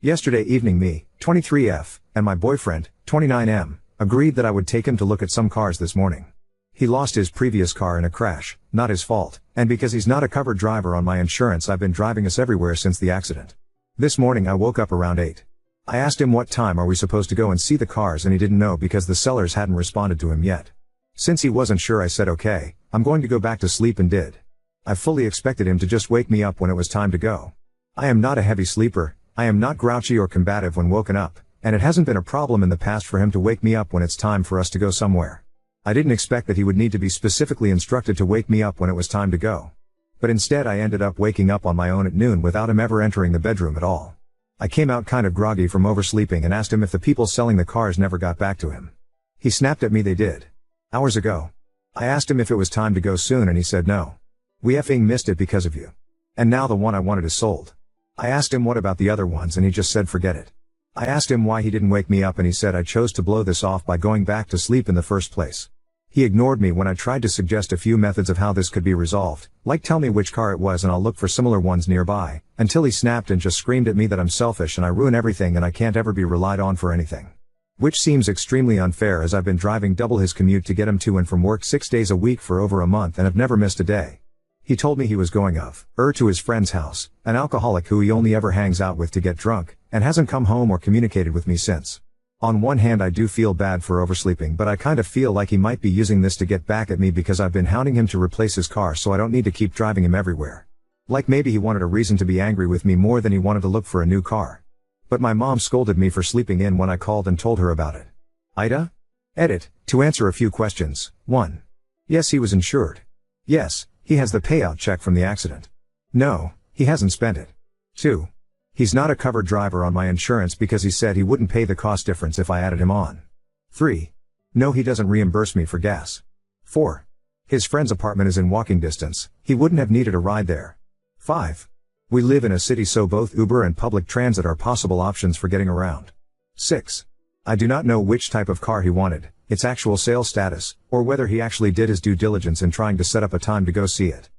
Yesterday evening me, 23F, and my boyfriend, 29M, agreed that I would take him to look at some cars this morning. He lost his previous car in a crash, not his fault, and because he's not a covered driver on my insurance, I've been driving us everywhere since the accident. This morning I woke up around 8. I asked him what time are we supposed to go and see the cars, and he didn't know because the sellers hadn't responded to him yet. Since he wasn't sure, I said okay, I'm going to go back to sleep, and did. I fully expected him to just wake me up when it was time to go. I am not a heavy sleeper, I am not grouchy or combative when woken up, and it hasn't been a problem in the past for him to wake me up when it's time for us to go somewhere. I didn't expect that he would need to be specifically instructed to wake me up when it was time to go. But instead I ended up waking up on my own at noon without him ever entering the bedroom at all. I came out kind of groggy from oversleeping and asked him if the people selling the cars never got back to him. He snapped at me they did. Hours ago. I asked him if it was time to go soon, and he said no. We effing missed it because of you. And now the one I wanted is sold. I asked him what about the other ones, and he just said forget it. I asked him why he didn't wake me up, and he said I chose to blow this off by going back to sleep in the first place. He ignored me when I tried to suggest a few methods of how this could be resolved, like tell me which car it was and I'll look for similar ones nearby, until he snapped and just screamed at me that I'm selfish and I ruin everything and I can't ever be relied on for anything. Which seems extremely unfair, as I've been driving double his commute to get him to and from work 6 days a week for over a month and have never missed a day. He told me he was going to his friend's house, an alcoholic who he only ever hangs out with to get drunk, and hasn't come home or communicated with me since. On one hand I do feel bad for oversleeping, but I kind of feel like he might be using this to get back at me because I've been hounding him to replace his car so I don't need to keep driving him everywhere. Like maybe he wanted a reason to be angry with me more than he wanted to look for a new car. But my mom scolded me for sleeping in when I called and told her about it. Ida? Edit, to answer a few questions. 1. Yes, he was insured. Yes, he has the payout check from the accident. No, he hasn't spent it. 2. He's not a covered driver on my insurance because he said he wouldn't pay the cost difference if I added him on. 3. No, he doesn't reimburse me for gas. 4. His friend's apartment is in walking distance, he wouldn't have needed a ride there. 5. We live in a city, so both Uber and public transit are possible options for getting around. 6. I do not know which type of car he wanted, its actual sales status, or whether he actually did his due diligence in trying to set up a time to go see it.